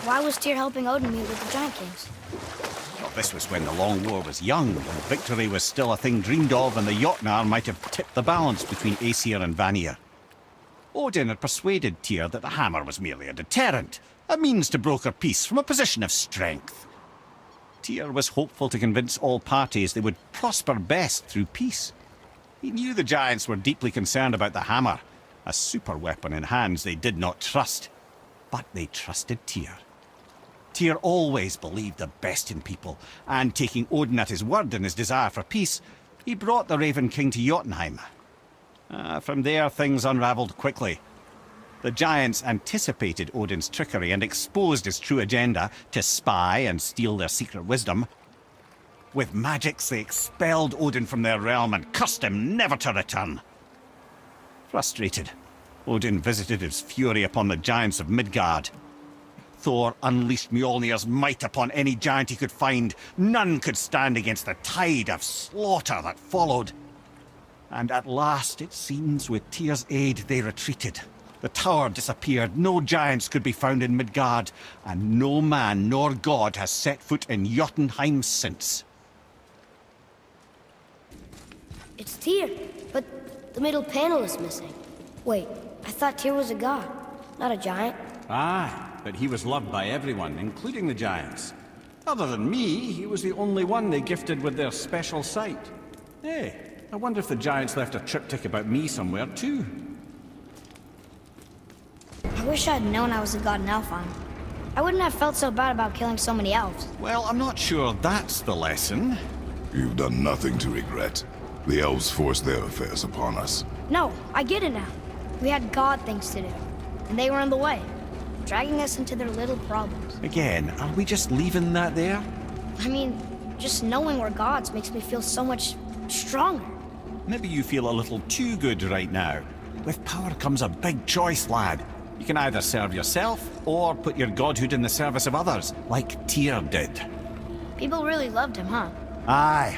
Why was Tyr helping Odin meet with the Giant Kings? Well, this was when the Long War was young, and victory was still a thing dreamed of, and the Jotnar might have tipped the balance between Aesir and Vanir. Odin had persuaded Tyr that the hammer was merely a deterrent, a means to broker peace from a position of strength. Tyr was hopeful to convince all parties they would prosper best through peace. He knew the giants were deeply concerned about the hammer, a super weapon in hands they did not trust. But they trusted Tyr. Tyr always believed the best in people, and taking Odin at his word in his desire for peace, he brought the Raven King to Jotunheim. From there, things unravelled quickly. The giants anticipated Odin's trickery and exposed his true agenda to spy and steal their secret wisdom. With magics, they expelled Odin from their realm and cursed him never to return. Frustrated, Odin visited his fury upon the giants of Midgard. Thor unleashed Mjolnir's might upon any giant he could find. None could stand against the tide of slaughter that followed. And at last, it seems, with Tyr's aid, they retreated. The tower disappeared, no giants could be found in Midgard, and no man nor god has set foot in Jotunheim since. It's Tyr, but the middle panel is missing. Wait, I thought Tyr was a god, not a giant. Aye, but he was loved by everyone, including the giants. Other than me, he was the only one they gifted with their special sight. Hey, I wonder if the giants left a triptych about me somewhere too. I wish I'd known I was a god in Alfheim. I wouldn't have felt so bad about killing so many elves. Well, I'm not sure that's the lesson. You've done nothing to regret. The elves forced their affairs upon us. No, I get it now. We had god things to do, and they were in the way, dragging us into their little problems. Again, are we just leaving that there? I mean, just knowing we're gods makes me feel so much stronger. Maybe you feel a little too good right now. With power comes a big choice, lad. You can either serve yourself, or put your godhood in the service of others, like Tyr did. People really loved him, huh? Aye,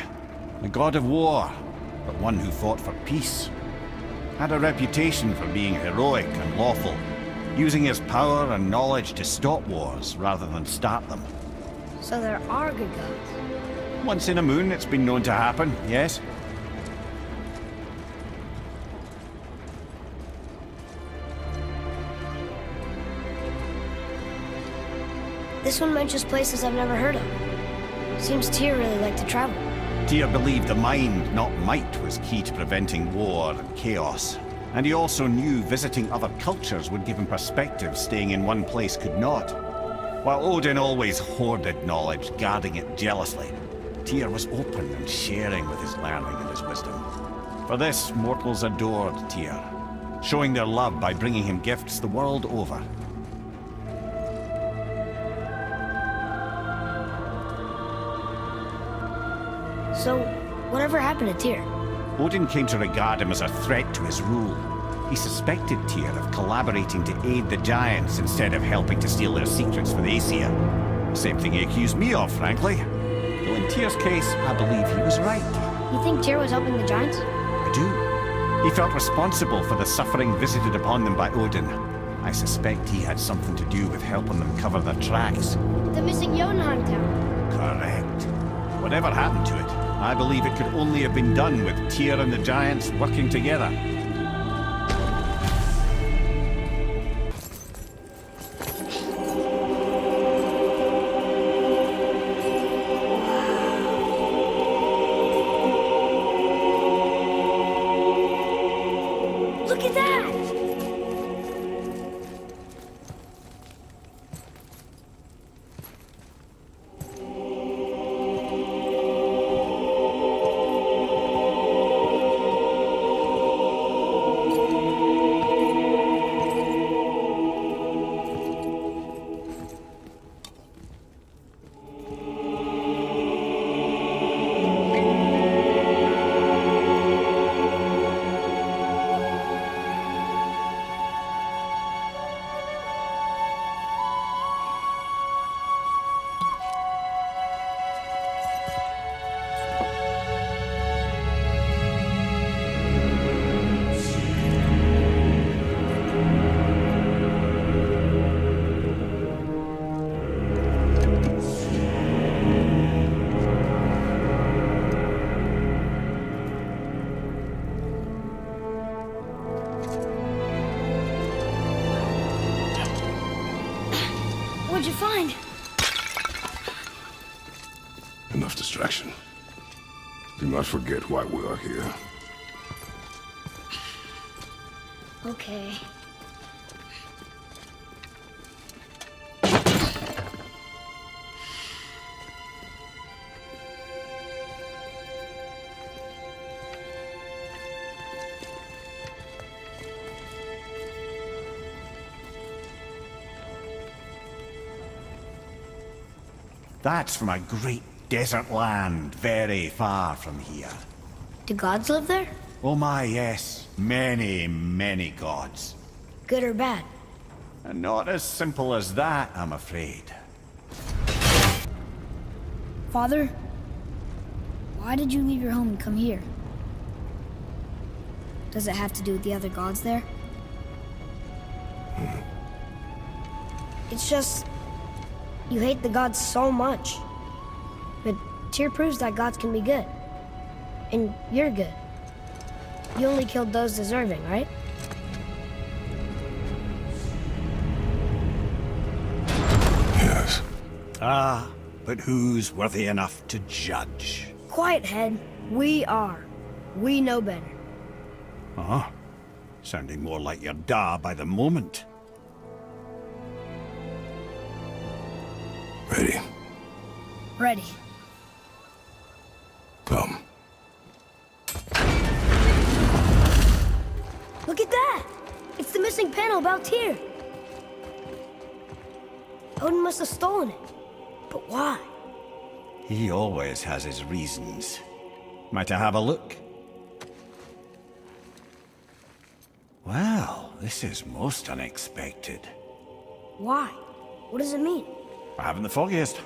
a god of war, but one who fought for peace. Had a reputation for being heroic and lawful, using his power and knowledge to stop wars rather than start them. So there are good gods. Once in a moon, it's been known to happen, yes? This one mentions places I've never heard of. Seems Tyr really liked to travel. Tyr believed the mind, not might, was key to preventing war and chaos. And he also knew visiting other cultures would give him perspective staying in one place could not. While Odin always hoarded knowledge, guarding it jealously, Tyr was open and sharing with his learning and his wisdom. For this, mortals adored Tyr, showing their love by bringing him gifts the world over. So, whatever happened to Tyr? Odin came to regard him as a threat to his rule. He suspected Tyr of collaborating to aid the giants instead of helping to steal their secrets for the Aesir. Same thing he accused me of, frankly. Though in Tyr's case, I believe he was right. You think Tyr was helping the giants? I do. He felt responsible for the suffering visited upon them by Odin. I suspect he had something to do with helping them cover their tracks. The missing Jotunheim tower. Correct. Whatever happened to it, I believe it could only have been done with Tyr and the giants working together. Look at that! What'd you find? Enough distraction. Do not forget why we are here. Okay. That's from a great desert land very far from here. Do gods live there? Oh my, yes. Many, many gods. Good or bad? And not as simple as that, I'm afraid. Father? Why did you leave your home and come here? Does it have to do with the other gods there? It's just... you hate the gods so much. But Tyr proves that gods can be good. And you're good. You only killed those deserving, right? Yes. Ah, but who's worthy enough to judge? Quiet head. We are. We know better. Huh? Sounding more like your da by the moment. Ready? Ready. Come. Look at that! It's the missing panel about Tyr. Odin must have stolen it. But why? He always has his reasons. Might I have a look? Well, this is most unexpected. Why? What does it mean? I haven't the foggiest.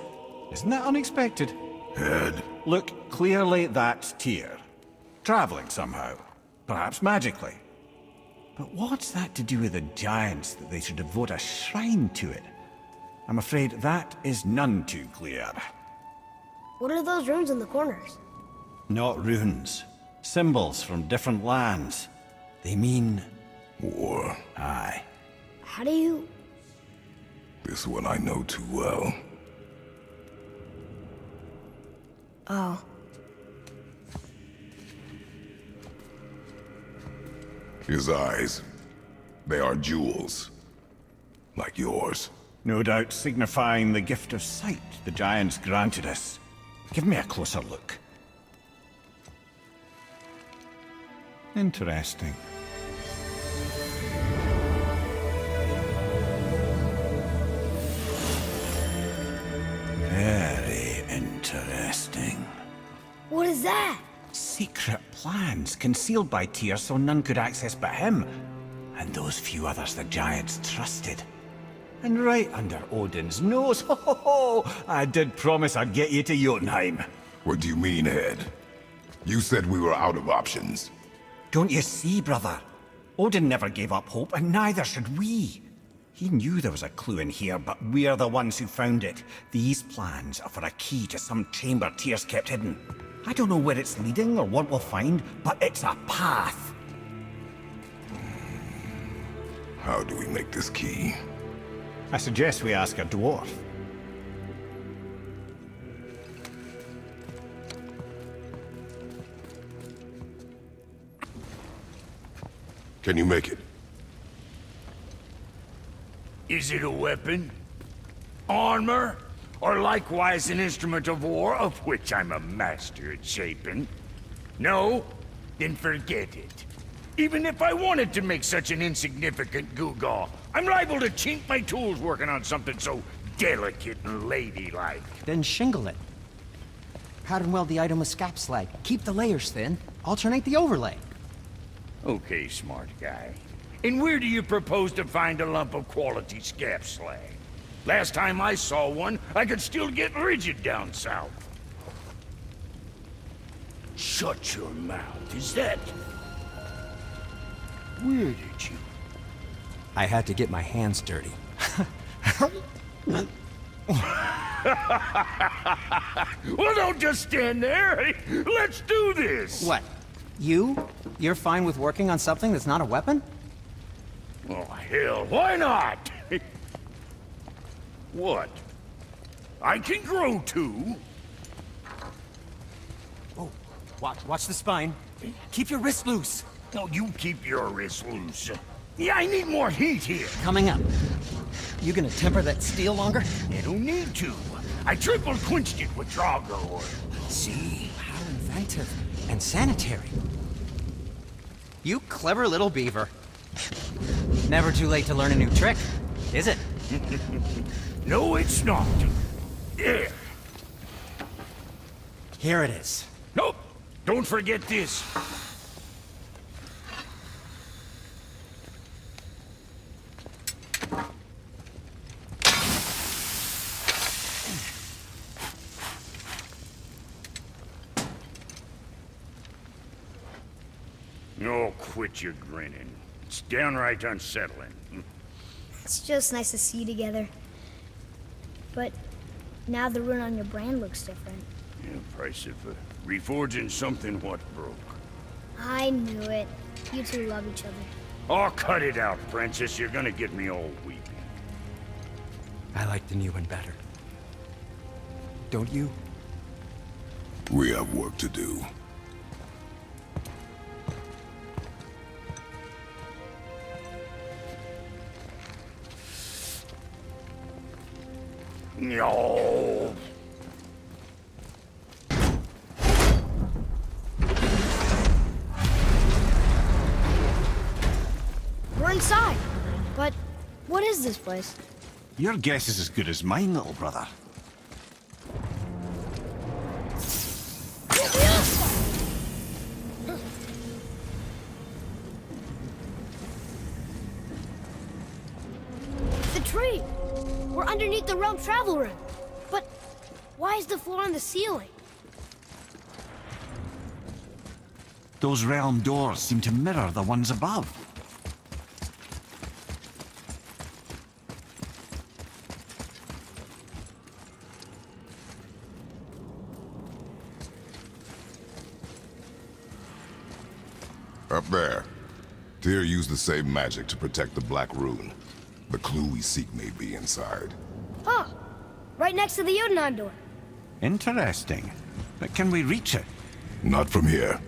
Isn't that unexpected? Head. Look, clearly that's Tyr. Traveling somehow. Perhaps magically. But what's that to do with the giants that they should devote a shrine to it? I'm afraid that is none too clear. What are those runes in the corners? Not runes. Symbols from different lands. They mean... War. aye. How do you... This one I know too well. Oh. His eyes. They are jewels. Like yours. No doubt signifying the gift of sight the giants granted us. Give me a closer look. Interesting. Very interesting. What is that? Secret plans concealed by Tyr so none could access but him, and those few others the giants trusted. And right under Odin's nose, ho ho ho! I did promise I'd get you to Jotunheim. What do you mean, Head? You said we were out of options. Don't you see, brother? Odin never gave up hope, and neither should we. He knew there was a clue in here, but we're the ones who found it. These plans are for a key to some chamber Tyr's kept hidden. I don't know where it's leading or what we'll find, but it's a path. How do we make this key? I suggest we ask a dwarf. Can you make it? Is it a weapon? Armor? Or likewise an instrument of war, of which I'm a master at shaping? No? Then forget it. Even if I wanted to make such an insignificant gewgaw, I'm liable to chink my tools working on something so delicate and ladylike. Then shingle it. Pattern weld the item with scap slag. Keep the layers thin. Alternate the overlay. Okay, smart guy. And where do you propose to find a lump of quality scap slag? Last time I saw one, I could still get rigid down south. Shut your mouth, is that... Where did you... I had to get my hands dirty. Well, don't just stand there. Let's do this. What? You? You're fine with working on something that's not a weapon? Oh, hell, why not? What? I can grow too. Oh, watch the spine. Keep your wrist loose. No, you keep your wrist loose. Yeah, I need more heat here. Coming up. You gonna temper that steel longer? You don't need to. I triple quenched it with Drago oil. See? How inventive and sanitary. You clever little beaver. Never too late to learn a new trick, is it? No, it's not. There. Here it is. Nope. Don't forget this. Oh, quit your grinning. It's downright unsettling. It's just nice to see you together. But now the rune on your brand looks different. Yeah, price of reforging something what broke. I knew it. You two love each other. Oh, cut it out, Princess. You're gonna get me all weepy. I like the new one better. Don't you? We have work to do. No. We're inside. But what is this place? Your guess is as good as mine, little brother. The tree! We're underneath the realm travel room. But why is the floor on the ceiling? Those realm doors seem to mirror the ones above. Up there. Tyr used the same magic to protect the Black Rune. The clue we seek may be inside. Huh. Right next to the Jotunheim door. Interesting. But can we reach it? Not from here.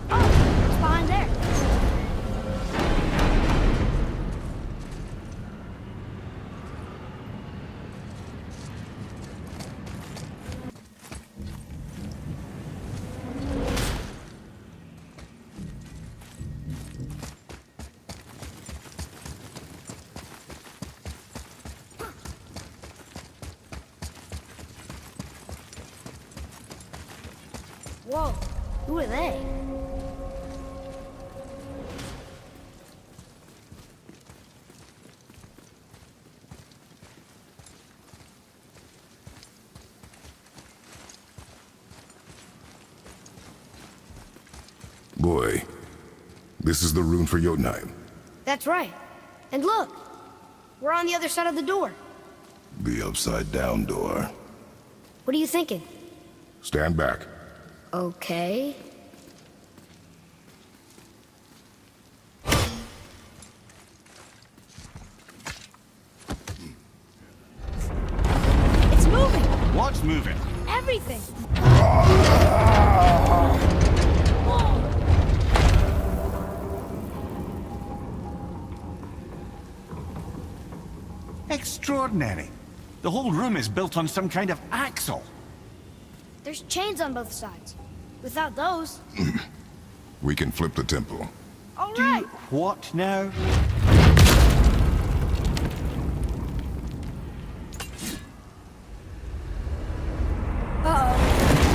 Oh, it's behind there. Whoa, who are they? Boy, this is the rune for Jotunheim. That's right. And look, we're on the other side of the door. The upside-down door. What are you thinking? Stand back. Okay. It's moving! What's moving? Everything! Extraordinary. The whole room is built on some kind of axle. There's chains on both sides. Without those... We can flip the temple. All right! What now? Uh-oh.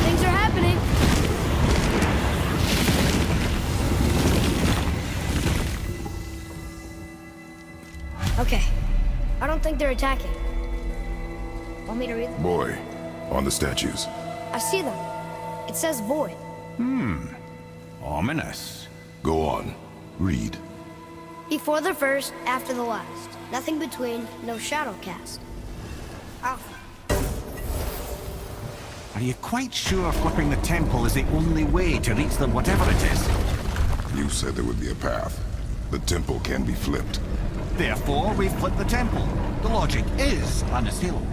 Things are happening. Okay. I don't think they're attacking. Want me to read them? Boy, on the statues. I see them. It says void. Ominous. Go on. Read. Before the first, after the last. Nothing between, no shadow cast. Alpha. Are you quite sure flipping the temple is the only way to reach them, whatever it is? You said there would be a path. The temple can be flipped. Therefore, we've flipped the temple. The logic is unassailable.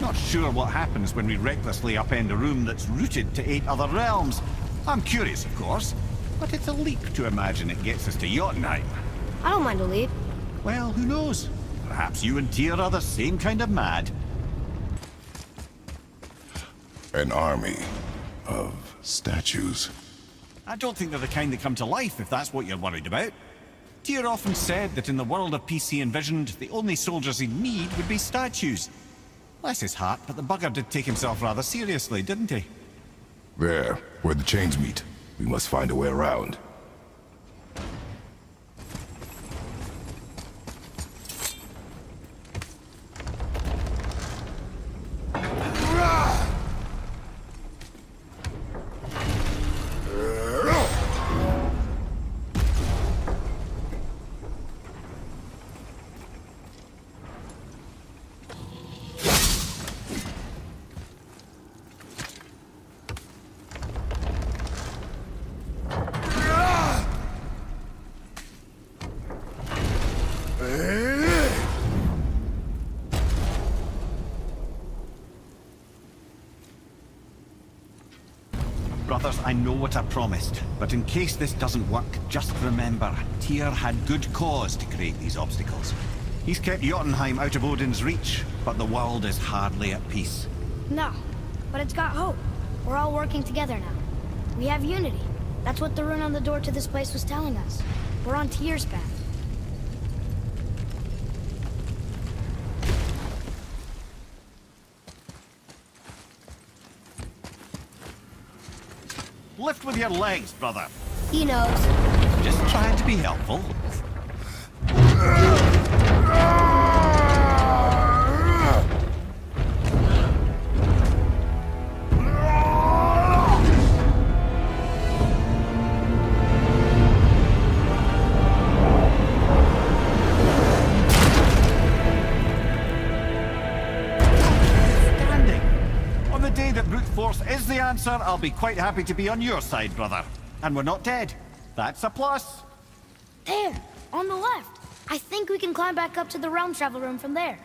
Not sure what happens when we recklessly upend a room that's rooted to 8 other realms. I'm curious, of course, but it's a leap to imagine it gets us to Jotunheim. I don't mind a leap. Well, who knows? Perhaps you and Tyr are the same kind of mad. An army of statues. I don't think they're the kind that come to life, if that's what you're worried about. Tyr often said that in the world of peace he envisioned, the only soldiers he'd need would be statues. Bless his heart, but the bugger did take himself rather seriously, didn't he? There, where the chains meet. We must find a way around. Brothers, I know what I promised, but in case this doesn't work, just remember, Tyr had good cause to create these obstacles. He's kept Jotunheim out of Odin's reach, but the world is hardly at peace. No, but it's got hope. We're all working together now. We have unity. That's what the rune on the door to this place was telling us. We're on Tyr's path. Lift with your legs, brother. He knows. Just trying to be helpful. Is the answer, I'll be quite happy to be on your side, brother. And we're not dead. That's a plus. There, on the left. I think we can climb back up to the realm travel room from there.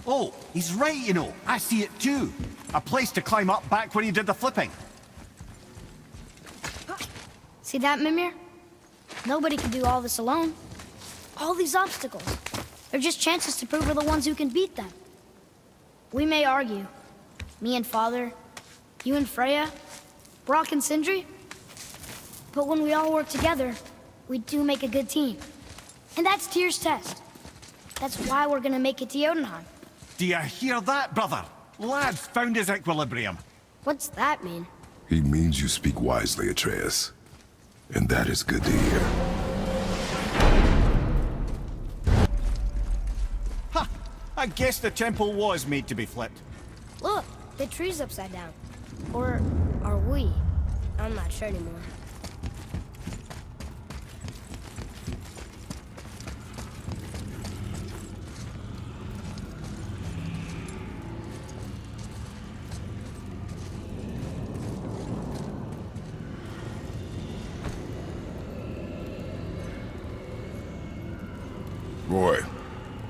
Oh, he's right, you know. I see it too. A place to climb up back where he did the flipping. See that, Mimir? Nobody can do all this alone. All these obstacles. They're just chances to prove we're the ones who can beat them. We may argue. Me and Father, you and Freya, Brock and Sindri. But when we all work together, we do make a good team. And that's Tyr's test. That's why we're gonna make it to Jotunheim. Do you hear that, brother? Lad's found his equilibrium. What's that mean? He means you speak wisely, Atreus. And that is good to hear. Ha! I guess the temple was made to be flipped. Look, the tree's upside down. Or are we? I'm not sure anymore. Roy,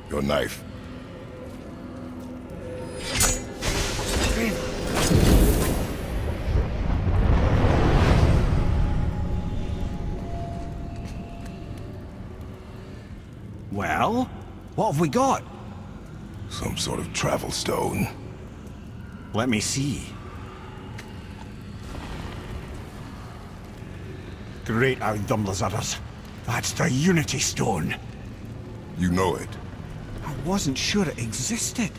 your knife. Well, what have we got? Some sort of travel stone. Let me see. Great Outdumblers. That's the Unity Stone. You know it. I wasn't sure it existed.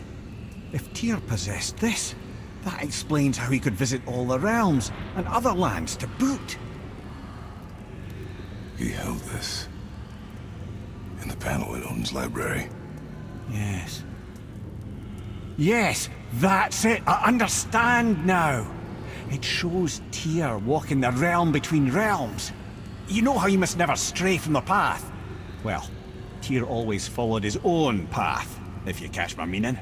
If Tyr possessed this, that explains how he could visit all the realms and other lands to boot. He held this in the panel in Odin's library. Yes. Yes, that's it. I understand now. It shows Tyr walking the realm between realms. You know how you must never stray from the path? Well, Tyr always followed his own path, if you catch my meaning.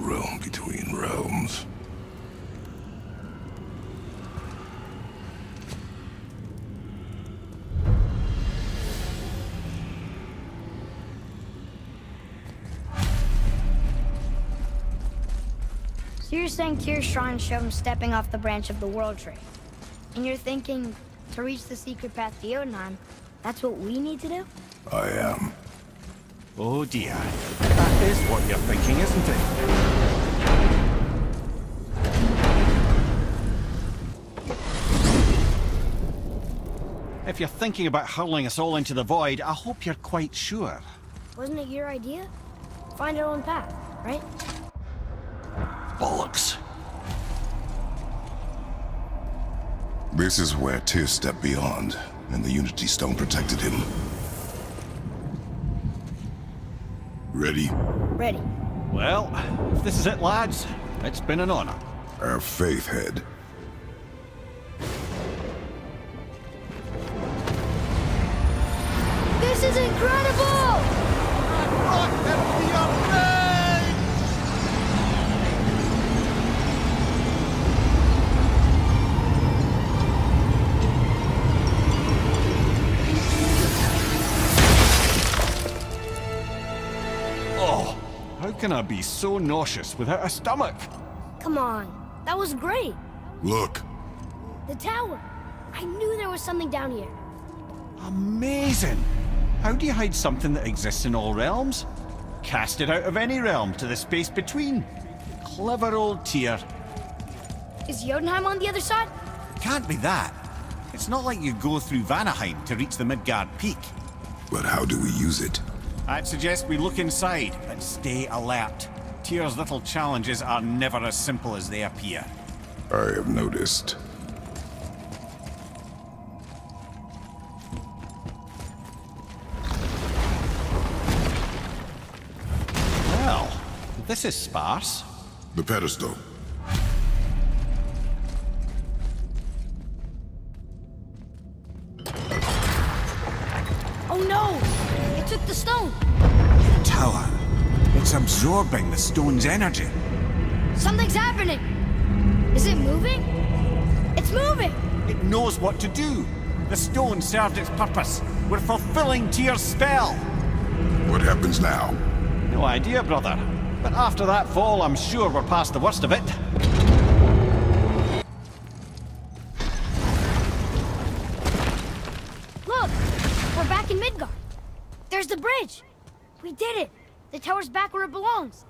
roam between realms. So you're saying Tyr's shrine showed him stepping off the branch of the world tree. And you're thinking, to reach the secret path to Jotunheim, that's what we need to do? I am. Oh dear. That is what you're thinking, isn't it? If you're thinking about hurling us all into the void, I hope you're quite sure. Wasn't it your idea? Find our own path, right? Bollocks. This is where Tyr stepped beyond, and the Unity Stone protected him. Ready? Ready. Well, if this is it, lads, it's been an honor. Our faith head. This is incredible! Oh, how can I be so nauseous without a stomach? Come on, that was great. Look. The tower. I knew there was something down here. Amazing! How do you hide something that exists in all realms? Cast it out of any realm to the space between. Clever old Tyr. Is Jotunheim on the other side? Can't be that. It's not like you go through Vanaheim to reach the Midgard peak. But how do we use it? I'd suggest we look inside, but stay alert. Tyr's little challenges are never as simple as they appear. I have noticed. Well, this is sparse. The pedestal. Oh no! It took the stone! Tower. It's absorbing the stone's energy. Something's happening! Is it moving? It's moving! It knows what to do. The stone served its purpose. We're fulfilling Tyr's spell. What happens now? No idea, brother. But after that fall, I'm sure we're past the worst of it. Look! We're back in Midgard. There's the bridge. We did it. The tower's back where it belongs.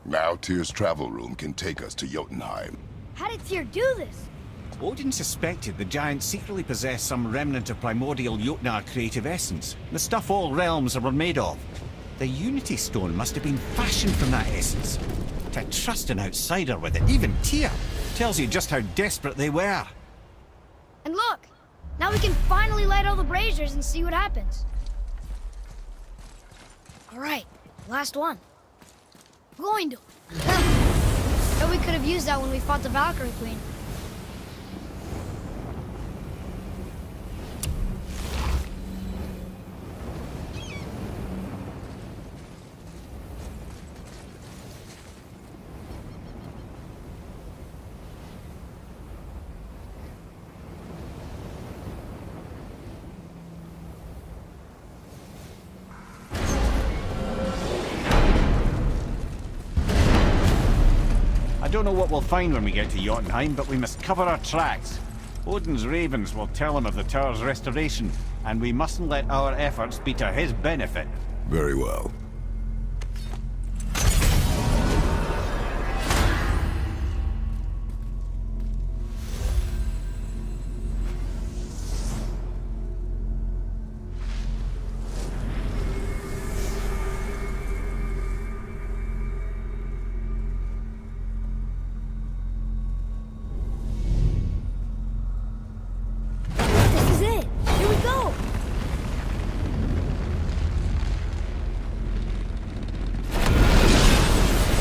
Now Tyr's travel room can take us to Jotunheim. How did Tyr do this? Odin suspected the giants secretly possessed some remnant of primordial Jotnar creative essence, the stuff all realms were made of. The Unity Stone must have been fashioned from that essence. To trust an outsider with it, even Tyr, tells you just how desperate they were. And look! Now we can finally light all the braziers and see what happens. Alright, last one. Going to. Bet we could have used that when we fought the Valkyrie Queen. I don't know what we'll find when we get to Jotunheim, but we must cover our tracks. Odin's ravens will tell him of the tower's restoration, and we mustn't let our efforts be to his benefit. Very well. This is it! Here we go!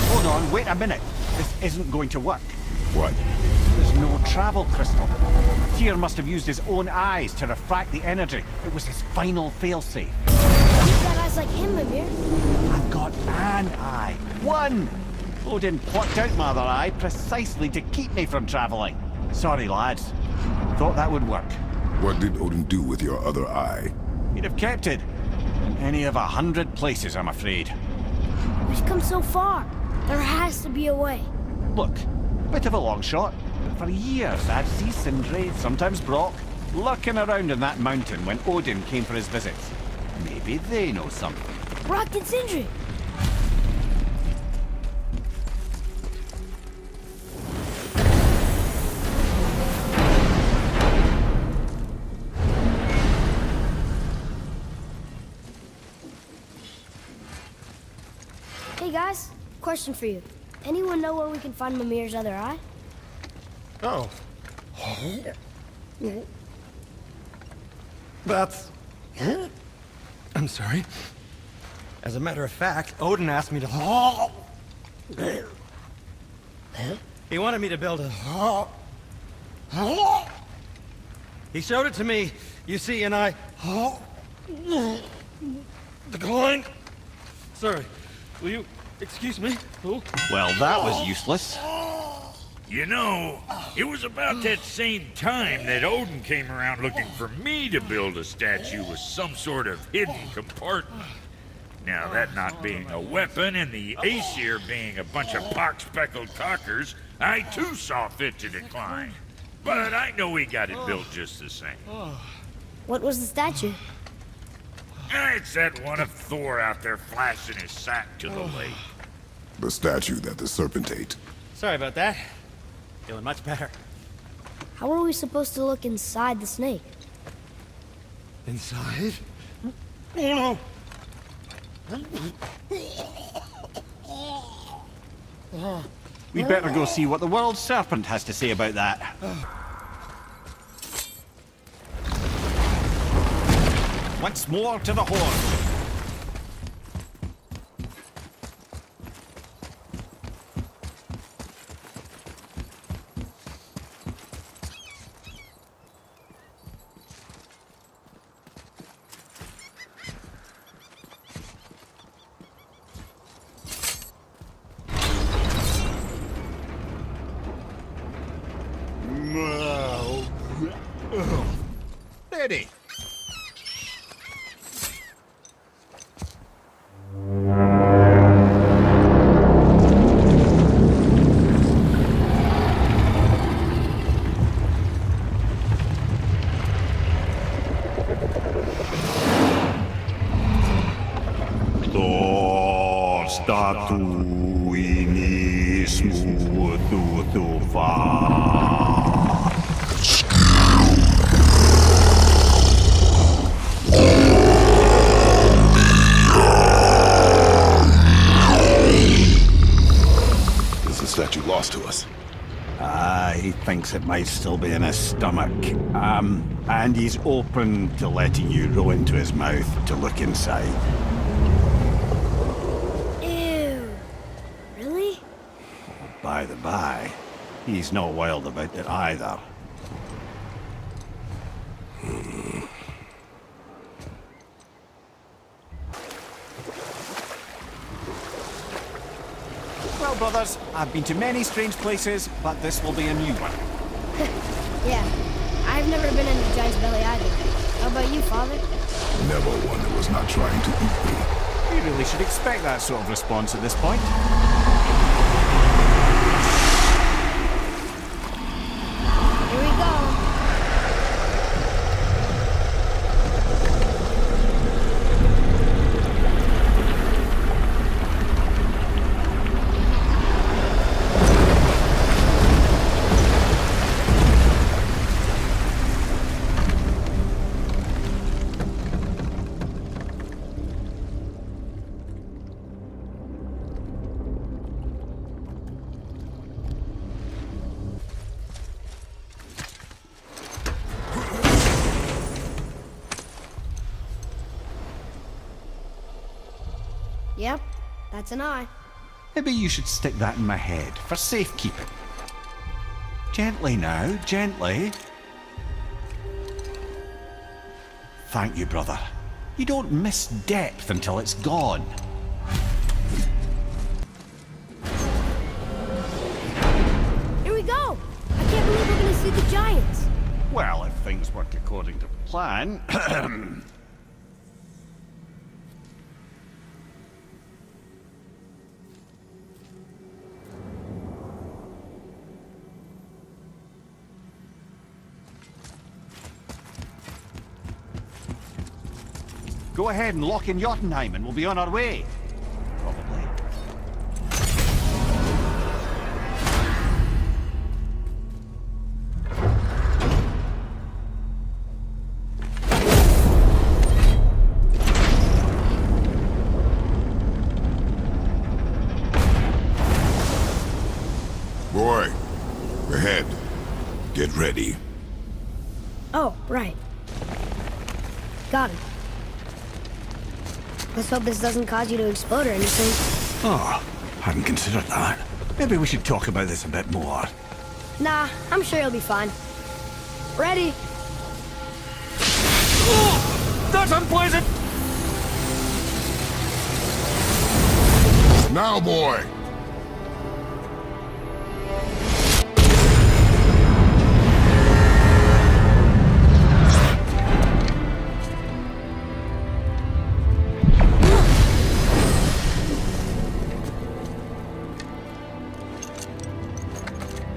Hold on, wait a minute. This isn't going to work. What? There's no travel crystal. Tyr must have used his own eyes to refract the energy. It was his final failsafe. You've got eyes like him, Mimir. I've got an eye. One! Odin plucked out my other eye precisely to keep me from traveling. Sorry, lads. Thought that would work. What did Odin do with your other eye? He'd have kept it. In any of 100 places, I'm afraid. We've come so far. There has to be a way. Look, bit of a long shot, but for years I'd see Sindri, sometimes Brock, lurking around in that mountain when Odin came for his visits. Maybe they know something. Brock and Sindri. Hey guys, question for you. Anyone know where we can find Mimir's other eye? Oh. That's... I'm sorry. As a matter of fact, Odin asked me to... He wanted me to build a... He showed it to me, you see, and I... Declined. Sorry. Will you excuse me? Oh. Well, that was useless. You know, it was about that same time that Odin came around looking for me to build a statue with some sort of hidden compartment. Now, that not being a weapon and the Aesir being a bunch of pock-speckled cockers, I too saw fit to decline. But I know he got it built just the same. What was the statue? It's that one of Thor out there flashing his sack to the lake. The statue that the serpent ate. Sorry about that. Feeling much better. How are we supposed to look inside the snake? Inside? Oh no! We'd better go see what the world serpent has to say about that. Once more to the horn. Ready. He thinks it might still be in his stomach. And he's open to letting you roll into his mouth to look inside. Ew. Really? By the by, he's not wild about it either. Well, brothers, I've been to many strange places, but this will be a new one. Yeah, I've never been in a giant's belly either. How about you, Father? Never one that was not trying to eat me. You really should expect that sort of response at this point. Here we go. Yep, that's an eye. Maybe you should stick that in my head for safekeeping. Gently now, gently. Thank you, brother. You don't miss depth until it's gone. things work according to plan... Go ahead and lock in Jotunheim and we'll be on our way. Probably. Boy, ahead. Get ready. Oh, right. Got it. Let's hope this doesn't cause you to explode or anything. Oh, hadn't considered that. Maybe we should talk about this a bit more. Nah, I'm sure you'll be fine. Ready? That's unpleasant! Now, boy!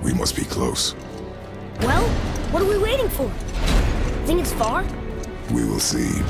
We must be close. Well, what are we waiting for? Think it's far? We will see.